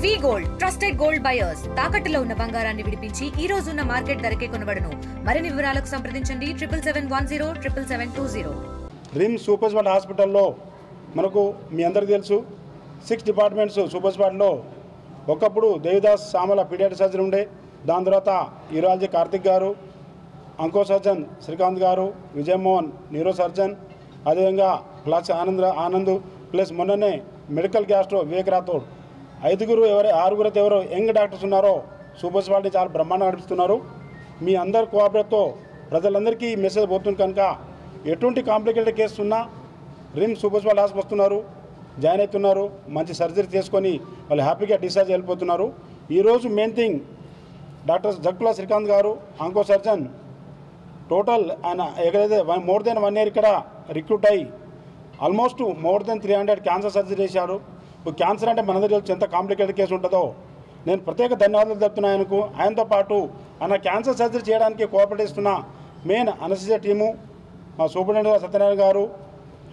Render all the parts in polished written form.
వి gold trusted gold buyers తాకట్టులో ఉన్న బంగారాన్ని విడిపించి ఈ రోజు ఉన్న మార్కెట్ ధరకే కొనబడును. మరిన్ని వివరాలకు సంప్రదించండి 77107720. రిమ్స్ సూపర్ స్పెషాలిటీ హాస్పిటల్లో మనకు మీ అందరికీ తెలుసు 6 డిపార్ట్మెంట్స్ సూపర్ స్పెషాలిటీలో ఒకప్పుడు దేవిదాస్ సామల పీడియాట్రిక్ సర్జరీ ఉండే, దాని తర్వాత యూరాలజీ కార్తిక్ గారు, అంకో సర్జన్ శ్రీకాంత్ గారు, విజయమోహన్ న్యూరో సర్జన్, అదేవిధంగా ప్లస్ ఆనంద్ ప్లస్ మొన్ననే మెడికల్ గ్యాస్ట్రో వివేక్ రాథోడ్, ఆరుగురైతే ఎవరు యంగ్ డాక్టర్స్ ఉన్నారో సూపర్ స్పెషాలిటీ చాలా బ్రహ్మాండంగా నడిపిస్తున్నారు. మీ అందరి కోఆపరేట్తో ప్రజలందరికీ ఈ మెసేజ్ పోతుంది కనుక ఎటువంటి కాంప్లికేటెడ్ కేసు ఉన్నా రిమ్స్ సూపర్ స్పెషాలిటీ హాస్పిటల్ వస్తున్నారు, జాయిన్ అవుతున్నారు, మంచి సర్జరీ చేసుకొని వాళ్ళు హ్యాపీగా డిశ్చార్జ్ వెళ్ళిపోతున్నారు. ఈరోజు main thing doctor Jakkula Srikanth గారు అంకో సర్జన్ టోటల్ ఆయన ఎక్కడైతే మోర్ దెన్ 1 ఇయర్ ఇక్కడ రిక్రూట్ అయ్యి almost more than 300 cancer surgery చేశాడు. క్యాన్సర్ అంటే మనందరికీ తెలుసు ఎంత కాంప్లికేటెడ్ కేసు ఉంటుందో. నేను ప్రత్యేక ధన్యవాదాలు చెప్తున్నాను ఆయనకు. ఆయనతో పాటు ఆయన క్యాన్సర్ సర్జరీ చేయడానికి కోఆపరేట్ ఇస్తున్న మెయిన్ అనస్థీసియా టీము, మా సూపరింటెండెంట్ సత్యనారాయణ గారు,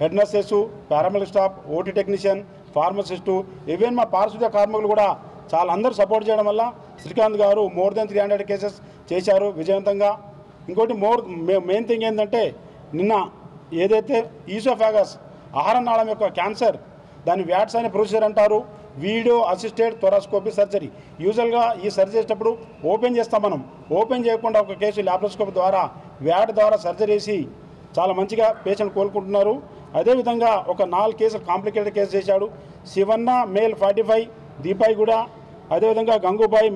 head nurses, paramedical staff, OT technician, pharmacist, even మా పారిశుద్ధ్య కార్మికులు కూడా చాలా అందరూ సపోర్ట్ చేయడం వల్ల శ్రీకాంత్ గారు మోర్ దెన్ 300 కేసెస్ చేశారు విజయవంతంగా. ఇంకోటి మెయిన్ థింగ్ ఏంటంటే నిన్న ఏదైతే ఈసోఫాగస్ ఆహార నాళం యొక్క క్యాన్సర్ దాన్ని వ్యాట్స్ అనే ప్రొసీజర్ అంటారు, వీడియో అసిస్టెడ్ థొరాస్కోపీ సర్జరీ. యూజువల్గా ఈ సర్జరీ చేసేటప్పుడు ఓపెన్ చేస్తాం, మనం ఓపెన్ చేయకుండా ఒక కేసు ల్యాప్రోస్కోపీ ద్వారా వ్యాట్ ద్వారా సర్జరీ చేసి చాలా మంచిగా పేషెంట్ కోలుకుంటున్నారు. అదేవిధంగా ఒక 4 కేసులు కాంప్లికేటెడ్ కేసు చేశాడు. శివన్న మేల్ 45 దీపాయి కూడా, అదేవిధంగా గంగూబాయి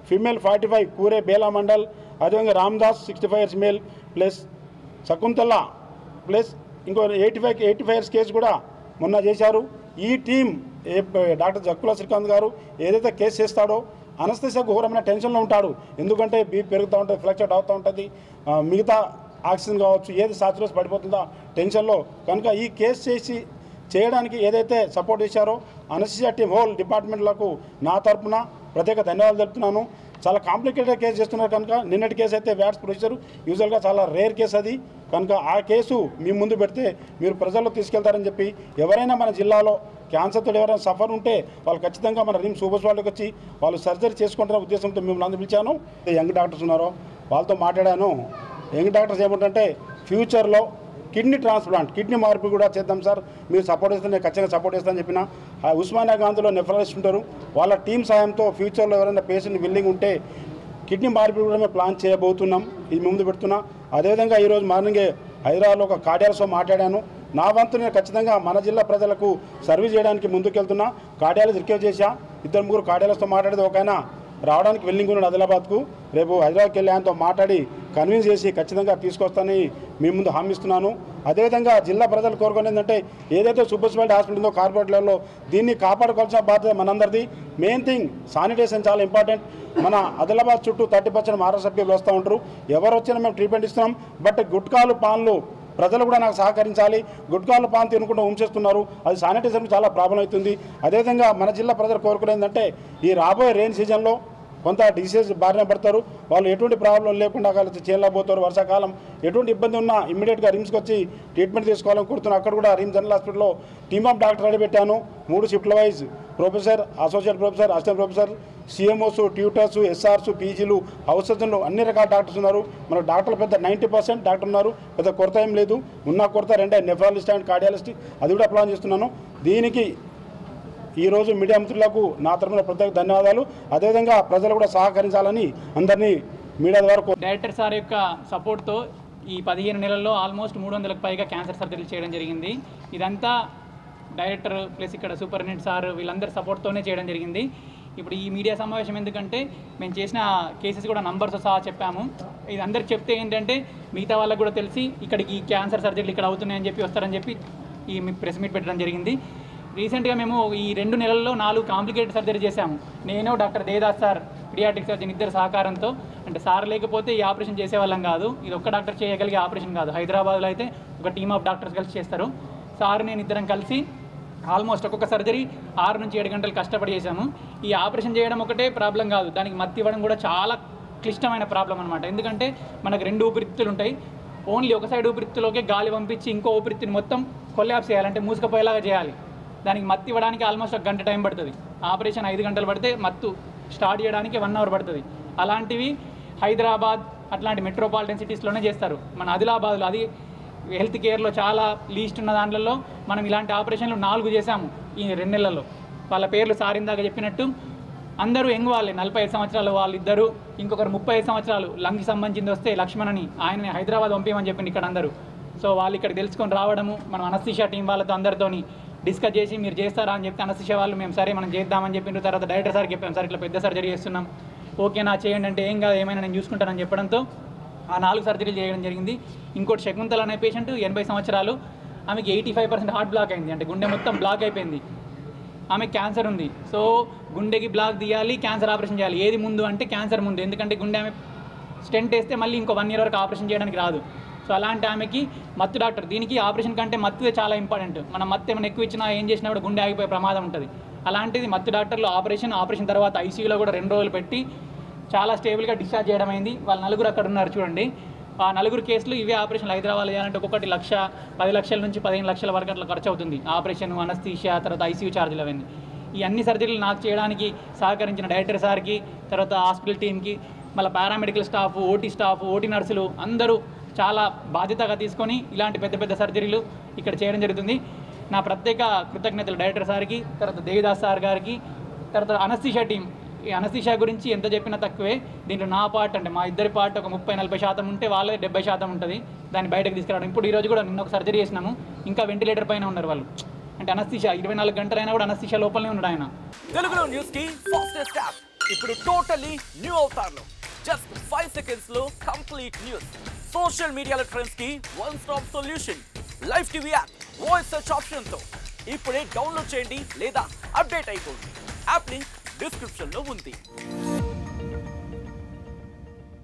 ఫీమేల్ 45 కూరే బేలా మండల్, అదేవిధంగా Ramdas 65 years male plus Shakuntala plus ఇంకో 85 ఇయర్స్ కేసు కూడా మొన్న చేశారు. ఈ టీం డాక్టర్ జక్కుల శ్రీకాంత్ గారు ఏదైతే కేసు చేస్తాడో అనస్థీసియా ఘోరమైన టెన్షన్లో ఉంటాడు. ఎందుకంటే బీపీ పెరుగుతూ ఉంటుంది, ఫ్లక్చుయేట్ అవుతూ ఉంటుంది, మిగతా ఆక్సిజన్ కావచ్చు ఏది సాచురేషన్ పడిపోతుందో టెన్షన్లో. కనుక ఈ కేసు చేయడానికి ఏదైతే సపోర్ట్ చేశారో అనస్థీసియా టీం హోల్ డిపార్ట్మెంట్లకు నా తరఫున ప్రత్యేక ధన్యవాదాలు తెలుపుతున్నాను. చాలా కాంప్లికేటెడ్ కేసు చేస్తున్నారు కనుక నిన్నటి కేసు అయితే వ్యాట్స్ ప్రొసీజర్ యూజువల్గా చాలా రేర్ కేసు అది. కనుక ఆ కేసు మీ ముందు పెడితే మీరు ప్రజల్లో తీసుకెళ్తారని చెప్పి ఎవరైనా మన జిల్లాలో క్యాన్సర్తో ఎవరైనా సఫర్ ఉంటే వాళ్ళు ఖచ్చితంగా మన రిమ్స్ సూపర్ స్పెషాలిటీకి వచ్చి వాళ్ళు సర్జరీ చేసుకుంటున్న ఉద్దేశంతో మిమ్మల్ని అందరూ పిలిచాను. యంగ్ డాక్టర్స్ ఉన్నారో వాళ్ళతో మాట్లాడాను. యంగ్ డాక్టర్స్ ఏమంటే ఫ్యూచర్లో కిడ్నీ ట్రాన్స్ప్లాంట్, కిడ్నీ మార్పు కూడా చేద్దాం సార్, మీరు సపోర్ట్ చేస్తే నేను ఖచ్చితంగా సపోర్ట్ చేస్తానని చెప్పిన. ఉస్మానియా గాంధీలో నెఫ్రాలజిస్ట్ ఉంటారు, వాళ్ళ టీం సాయంతో ఫ్యూచర్లో ఎవరైనా పేషెంట్ విల్లింగ్ ఉంటే కిడ్నీ మార్పిడి కూడా మేము ప్లాన్ చేయబోతున్నాం, ఇది ముందు పెడుతున్నా. అదేవిధంగా ఈరోజు మార్నింగే హైదరాబాద్లో ఒక కార్డియాలజిస్ట్తో మాట్లాడాను. నా వంతు నేను ఖచ్చితంగా మన జిల్లా ప్రజలకు సర్వీస్ చేయడానికి ముందుకెళ్తున్నా. కార్డియాలజీ రిక్వెస్ట్ చేశా, 2-3 కార్డియాలజిస్ట్తో మాట్లాడేది ఒకైనా రావడానికి వెల్లింగ్ ఉన్నాడు ఆదిలాబాద్కు, రేపు హైదరాబాద్కి వెళ్ళి ఆయనతో మాట్లాడి కన్విన్స్ చేసి ఖచ్చితంగా తీసుకొస్తానని మీ ముందు హామీ ఇస్తున్నాను. అదేవిధంగా జిల్లా ప్రజలు కోరుకునేది ఏంటంటే ఏదైతే సూపర్ స్పెషాలిటీ హాస్పిటల్ ఉందో కార్పొరేట్లలో దీన్ని కాపాడుకోవాల్సిన బాధ్యత మనందరిది. మెయిన్ థింగ్ శానిటేషన్ చాలా ఇంపార్టెంట్. మన ఆదిలాబాద్ చుట్టూ 30% మహారాష్ట్ర సభ్యులు వస్తూ ఉంటారు, ఎవరు వచ్చినా మేము ట్రీట్మెంట్ ఇస్తున్నాం. బట్ గుట్కాలు పాన్లు ప్రజలు కూడా నాకు సహకరించాలి. గుట్కాలు పాన్ తినుకుంటూ ఉంచేస్తున్నారు, అది శానిటైజేషన్ చాలా ప్రాబ్లం అవుతుంది. అదేవిధంగా మన జిల్లా ప్రజలు కోరుకునేది ఏంటంటే ఈ రాబోయే రెయిన్ సీజన్లో కొంత డిసీజ్ బారిన పడతారు, వాళ్ళు ఎటువంటి ప్రాబ్లం లేకుండా కలిసి చేయలేకపోతారు. వర్షాకాలం ఎటువంటి ఇబ్బంది ఉన్నా ఇమ్మీడియట్గా రిమ్స్కి వచ్చి ట్రీట్మెంట్ తీసుకోవాలని కోరుతున్నాను. అక్కడ కూడా రిమ్స్ జనరల్ హాస్పిటల్లో టీమ్ ఆఫ్ డాక్టర్ రెడీ పెట్టాను, 3 షిఫ్ట్ల wise professor, associate professor, assistant professor, CMOs, tutors, SRs, పీజీలు, హౌస్ సర్జన్లు అన్ని రకాల డాక్టర్స్ ఉన్నారు. మన డాక్టర్లు పెద్ద 90% డాక్టర్ ఉన్నారు, పెద్ద కొరత ఏం లేదు. ఉన్న కొరత 2 నెఫ్రాలజిస్ట్ అండ్ కార్డియాలజిస్ట్, అది కూడా ప్లాన్ చేస్తున్నాను. దీనికి ఈరోజు మీడియా మిత్రులకు నా తరఫున ప్రత్యేక ధన్యవాదాలు. అదేవిధంగా ప్రజలు కూడా సహకరించాలని అందరినీ మీడియా ద్వారా డైరెక్టర్ సార్ యొక్క సపోర్ట్తో ఈ 15 నెలల్లో ఆల్మోస్ట్ 300కు పైగా క్యాన్సర్ సర్జరీలు చేయడం జరిగింది. ఇదంతా డైరెక్టర్ ప్లస్ ఇక్కడ సూపరింటెండెంట్ సార్ వీళ్ళందరి సపోర్ట్తోనే చేయడం జరిగింది. ఇప్పుడు ఈ మీడియా సమావేశం ఎందుకంటే మేము చేసిన కేసెస్ కూడా నంబర్స్ సహా చెప్పాము. ఇది అందరికి చెప్తే ఏంటంటే మిగతా వాళ్ళకు కూడా తెలిసి ఇక్కడికి క్యాన్సర్ సర్జరీలు ఇక్కడ అవుతున్నాయని చెప్పి వస్తారని చెప్పి ఈ ప్రెస్ మీట్ పెట్టడం జరిగింది. రీసెంట్గా మేము ఈ 2 నెలల్లో 4 కాంప్లికేటెడ్ సర్జరీ చేశాము. నేను డాక్టర్ దేదాస్ సార్ పీడియాట్రిక్ సర్జన్ ఇద్దరు సహకారంతో. అంటే సార్ లేకపోతే ఈ ఆపరేషన్ చేసేవాళ్ళం కాదు, ఇది ఒక్క డాక్టర్ చేయగలిగే ఆపరేషన్ కాదు. హైదరాబాద్లో అయితే ఒక టీమ్ ఆఫ్ డాక్టర్స్ కలిసి చేస్తారు. సార్ నేను ఇద్దరం కలిసి ఆల్మోస్ట్ ఒక్కొక్క సర్జరీ 6 నుంచి 7 గంటలు కష్టపడి చేశాము. ఈ ఆపరేషన్ చేయడం ఒకటే ప్రాబ్లం కాదు, దానికి మత్తి ఇవ్వడం కూడా చాలా క్లిష్టమైన ప్రాబ్లం అనమాట. ఎందుకంటే మనకు 2 ఊపిరితిత్తులు ఉంటాయి, ఓన్లీ ఒక సైడ్ ఊపిరితిత్తులోకి గాలి పంపించి ఇంకో ఊపిరితిత్తుని మొత్తం కొల్లాప్స్ చేయాలంటే మూసుకుపోయేలాగా చేయాలి. దానికి మత్తి ఇవ్వడానికి ఆల్మోస్ట్ 1 గంట టైం పడుతుంది. ఆపరేషన్ 5 గంటలు పడితే మత్తు స్టార్ట్ చేయడానికి 1 అవర్ పడుతుంది. అలాంటివి హైదరాబాద్ అట్లాంటి మెట్రోపాలిటన్ సిటీస్లోనే చేస్తారు. మన ఆదిలాబాద్లో అది హెల్త్ కేర్లో చాలా లీస్ట్ ఉన్న దాంట్లో మనం ఇలాంటి ఆపరేషన్లు 4 చేశాము ఈ 2 నెలల్లో. వాళ్ళ పేర్లు సార్ ఇందాక చెప్పినట్టు అందరూ యంగ్ వాళ్ళే, 45 సంవత్సరాలు వాళ్ళిద్దరు, ఇంకొకరు 35 సంవత్సరాలు లంగ్కి సంబంధించింది వస్తే లక్ష్మణ్ అని ఆయనని హైదరాబాద్ పంపించమని చెప్పింది ఇక్కడ అందరూ. సో వాళ్ళు ఇక్కడ తెలుసుకొని రావడము, మనం అనస్థీషియా టీం వాళ్ళతో అందరితోని డిస్కస్ చేసి మీరు చేస్తారా అని చెప్తే అనస్థీషియా వాళ్ళు మేము సరే మనం చేద్దామని చెప్పిన తర్వాత డైరెక్టర్ సార్కి చెప్పాం, సార్ ఇట్లా పెద్ద సర్జరీ చేస్తున్నాం, ఓకేనా చేయండి అంటే ఏం కాదు ఏమైనా నేను చూసుకుంటానని చెప్పడంతో ఆ 4 సర్జరీలు చేయడం జరిగింది. ఇంకోటి శకుంతల అనే పేషెంట్ 80 సంవత్సరాలు, ఆమెకి 85% హార్ట్ బ్లాక్ అయింది, అంటే గుండె మొత్తం బ్లాక్ అయిపోయింది. ఆమె క్యాన్సర్ ఉంది. సో గుండెకి బ్లాక్ తీయాలి, క్యాన్సర్ ఆపరేషన్ చేయాలి. ఏది ముందు అంటే క్యాన్సర్ ముందు, ఎందుకంటే గుండె ఆమె స్టెంట్ వేస్తే మళ్ళీ ఇంకో 1 ఇయర్ వరకు ఆపరేషన్ చేయడానికి రాదు. సో అలాంటి ఆమెకి మత్తు డాక్టర్, దీనికి ఆపరేషన్ కంటే మత్తుదే చాలా ఇంపార్టెంట్. మనం మత్తు ఏమైనా ఎక్కువ ఇచ్చినా ఏం చేసినా కూడా గుండె ఆగిపోయే ప్రమాదం ఉంటుంది. అలాంటిది మత్తు డాక్టర్లు ఆపరేషన్ తర్వాత ఐసీయూలో కూడా 2 రోజులు పెట్టి చాలా స్టేబుల్గా డిశ్చార్జ్ చేయడం అయింది. వాళ్ళ 4 అక్కడ ఉన్నారు చూడండి. ఆ 4 కేసులు ఇవే ఆపరేషన్లు హైదరాబాద్ చేయాలంటే ఒక్కొక్కటి 10 లక్షల నుంచి 15 లక్షల వరకు అట్లా ఖర్చు అవుతుంది. ఆపరేషన్, అనస్థీషియా, తర్వాత ఐసీయూ ఛార్జీలు అవన్నీ. ఈ అన్ని సర్జరీలు నాకు చేయడానికి సహకరించిన డైరెక్టర్ సార్కి, తర్వాత హాస్పిటల్ టీమ్కి, మళ్ళీ paramedical staff, OT staff, OT నర్సులు అందరూ చాలా బాధ్యతగా తీసుకొని ఇలాంటి పెద్ద పెద్ద సర్జరీలు ఇక్కడ చేయడం జరుగుతుంది. నా ప్రత్యేక కృతజ్ఞతలు డైరెక్టర్ సార్కి, తర్వాత దేవిదాస్ సార్ గారికి, తర్వాత అనస్థీషియా టీం. ఈ అనస్థీషియా గురించి ఎంత చెప్పినా తక్కువే. దీంట్లో నా పార్ట్ అంటే మా ఇద్దరి పార్ట్ ఒక 30-40% ఉంటే వాళ్ళది 70% ఉంటుంది. దాన్ని బయటకు తీసుకురావడం. ఇప్పుడు ఈరోజు కూడా నిన్న ఒక సర్జరీ చేసినాము, ఇంకా వెంటిలేటర్ పైన ఉన్నారు వాళ్ళు. అంటే అనస్థీషియా 24 గంటలైనా కూడా అనస్థీషియా లోపలనే ఉన్నాడు ఆయన. తెలుగులో న్యూస్ కి ఫాస్టెస్ట్ యాప్ ఇప్పుడు టోటలీ న్యూ అవతార్లో జస్ట్ 5 seconds లో కంప్లీట్ న్యూస్. సోషల్ మీడియాలో ట్రెండ్స్ కి one stop solution. Live TV app voice search option తో ఇప్పుడే డౌన్లోడ్ చేయండి లేదా అప్డేట్ అయిపోండి. యాప్ లింక్ డిస్క్రిప్షన్ లో ఉంది.